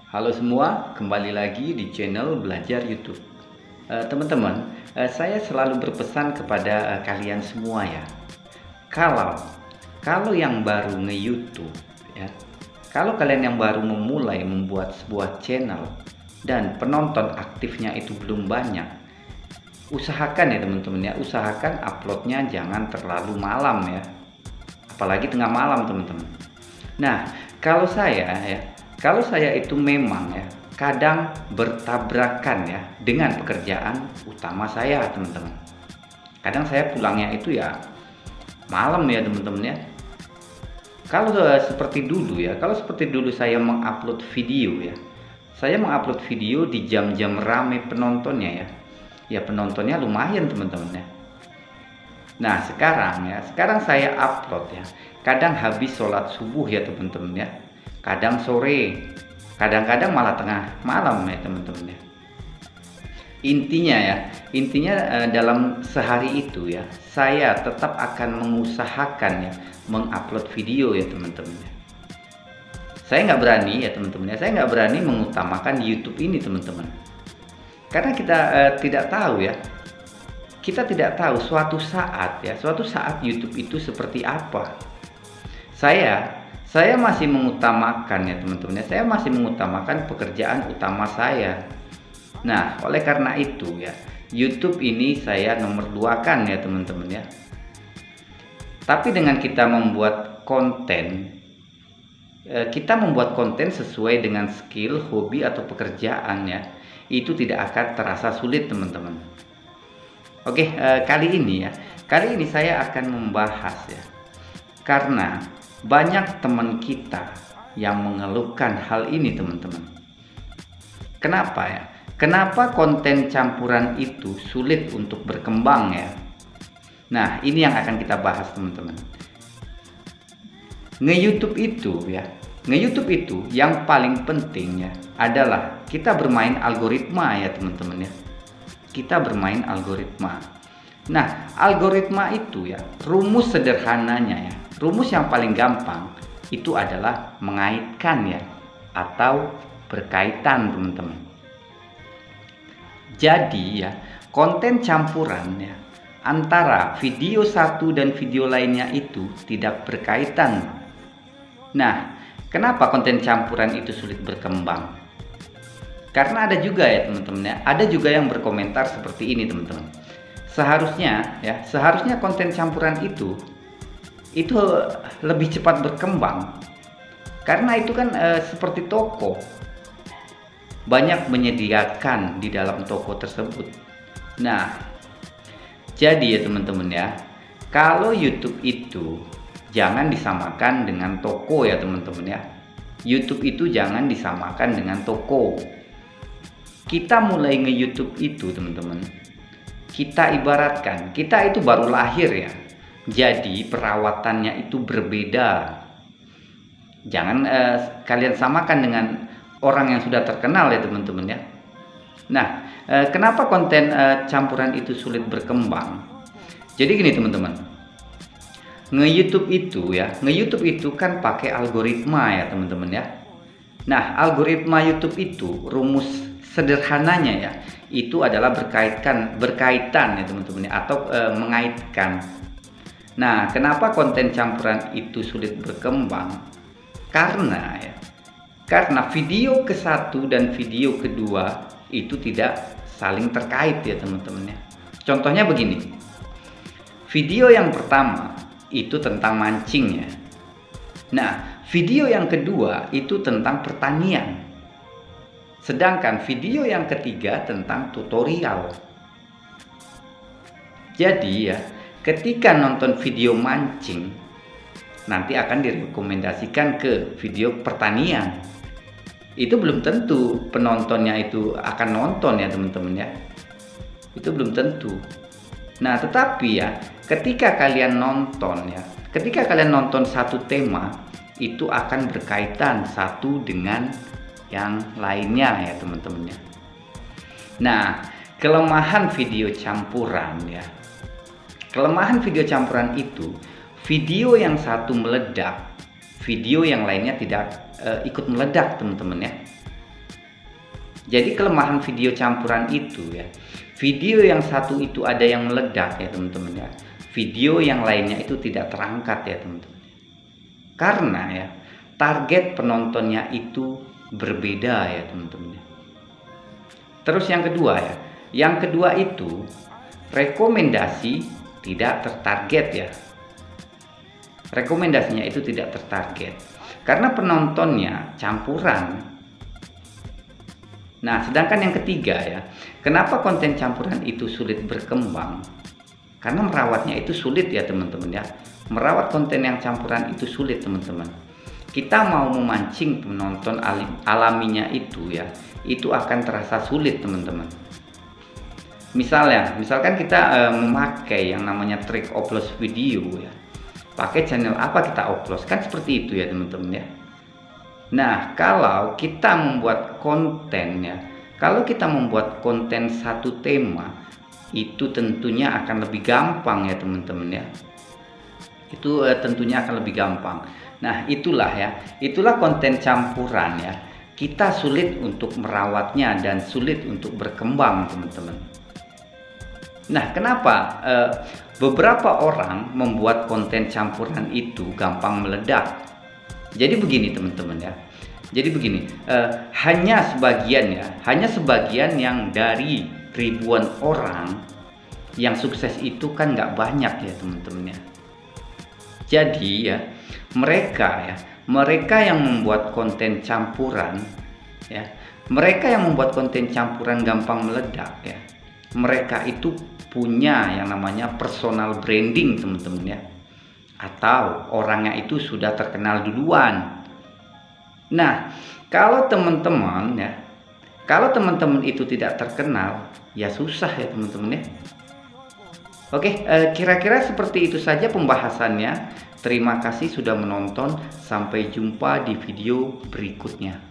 Halo semua, kembali lagi di channel Belajar YouTube. Teman-teman, saya selalu berpesan kepada kalian semua ya. Kalau kalau yang baru nge-YouTube ya, kalau kalian yang baru memulai membuat sebuah channel dan penonton aktifnya itu belum banyak, usahakan ya teman-teman ya, usahakan uploadnya jangan terlalu malam ya. Apalagi tengah malam teman-teman. Nah, kalau saya ya, kalau saya itu memang ya kadang bertabrakan ya dengan pekerjaan utama saya teman-teman. Kadang saya pulangnya itu ya malam ya teman-teman ya. Kalau seperti dulu ya, kalau seperti dulu saya mengupload video ya, saya mengupload video di jam-jam rame penontonnya ya. Ya penontonnya lumayan teman-teman ya. Nah sekarang saya upload ya, kadang habis sholat subuh ya teman-teman ya, kadang sore, kadang-kadang malah tengah malam ya teman-teman ya. Intinya dalam sehari itu ya, saya tetap akan mengusahakan ya mengupload video ya teman-teman ya. Saya nggak berani ya teman-teman ya, saya nggak berani mengutamakan YouTube ini teman-teman, karena kita tidak tahu ya, kita tidak tahu suatu saat YouTube itu seperti apa. Saya masih mengutamakan ya teman-teman ya, saya masih mengutamakan pekerjaan utama saya. Nah, oleh karena itu ya, YouTube ini saya nomor 2 kan ya teman-teman ya. Tapi dengan kita membuat konten, kita membuat konten sesuai dengan skill, hobi atau pekerjaan ya, itu tidak akan terasa sulit teman-teman. Oke, kali ini saya akan membahas ya, karena banyak teman kita yang mengeluhkan hal ini teman-teman. Kenapa ya? Kenapa konten campuran itu sulit untuk berkembang ya? Nah, ini yang akan kita bahas teman-teman. Nge-YouTube itu yang paling penting ya adalah kita bermain algoritma ya teman-teman ya. Kita bermain algoritma. Nah, algoritma itu ya, rumus sederhananya ya, rumus yang paling gampang itu adalah mengaitkan ya, atau berkaitan teman-teman. Jadi ya, konten campuran ya antara video satu dan video lainnya itu tidak berkaitan. Nah, kenapa konten campuran itu sulit berkembang? Karena ada juga ya teman-teman ya, ada juga yang berkomentar seperti ini teman-teman. Seharusnya konten campuran itu lebih cepat berkembang. Karena itu kan seperti toko, banyak menyediakan di dalam toko tersebut. Nah, jadi ya teman-teman ya, kalau YouTube itu jangan disamakan dengan toko ya teman-teman ya. YouTube itu jangan disamakan dengan toko. Kita mulai nge-YouTube itu teman-teman, kita ibaratkan kita itu baru lahir ya, jadi perawatannya itu berbeda. Jangan kalian samakan dengan orang yang sudah terkenal ya teman-teman ya. Nah, kenapa konten campuran itu sulit berkembang? Jadi gini teman-teman, nge-YouTube itu kan pakai algoritma ya teman-teman ya. Nah, algoritma YouTube itu rumus sederhananya ya, itu adalah berkaitan ya teman-teman ya, atau mengaitkan. Nah, kenapa konten campuran itu sulit berkembang? Karena video ke satu dan video kedua itu tidak saling terkait ya teman-teman ya. Contohnya begini, video yang pertama itu tentang mancing ya. Nah, video yang kedua itu tentang pertanian. Sedangkan video yang ketiga tentang tutorial. Jadi ya, ketika nonton video mancing, nanti akan direkomendasikan ke video pertanian. Itu belum tentu penontonnya itu akan nonton ya teman-teman ya. Itu belum tentu. Nah, tetapi ya, ketika kalian nonton satu tema, itu akan berkaitan satu dengan yang lainnya ya teman-teman ya. Nah, kelemahan video campuran ya. Kelemahan video campuran itu, video yang satu meledak, video yang lainnya tidak ikut meledak teman-teman ya. Jadi kelemahan video campuran itu ya, video yang satu itu ada yang meledak ya teman-teman ya, video yang lainnya itu tidak terangkat ya teman-teman. Karena ya target penontonnya itu berbeda ya teman-teman. Terus yang kedua itu rekomendasi tidak tertarget ya. Rekomendasinya itu tidak tertarget karena penontonnya campuran. Nah, sedangkan yang ketiga ya, kenapa konten campuran itu sulit berkembang? Karena merawatnya itu sulit ya teman-teman ya. Merawat konten yang campuran itu sulit teman-teman. Kita mau memancing penonton alaminya itu ya, itu akan terasa sulit teman-teman. Misalkan kita memakai yang namanya trik upload video ya. Pakai channel apa kita upload, kan seperti itu ya teman-teman ya. Nah, kalau kita membuat konten ya, kalau kita membuat konten satu tema, itu tentunya akan lebih gampang ya teman-teman ya. Itu tentunya akan lebih gampang. Nah, itulah konten campuran ya. Kita sulit untuk merawatnya dan sulit untuk berkembang teman-teman. Nah, kenapa beberapa orang membuat konten campuran itu gampang meledak? Jadi begini teman-teman ya. Jadi begini, hanya sebagian yang dari ribuan orang yang sukses itu kan nggak banyak ya teman-teman ya. Jadi ya mereka yang membuat konten campuran ya, mereka yang membuat konten campuran gampang meledak ya. Mereka itu punya yang namanya personal branding teman-teman ya. Atau orangnya itu sudah terkenal duluan. Nah, kalau teman-teman itu tidak terkenal, ya susah ya teman-teman ya. Oke, kira-kira seperti itu saja pembahasannya. Terima kasih sudah menonton. Sampai jumpa di video berikutnya.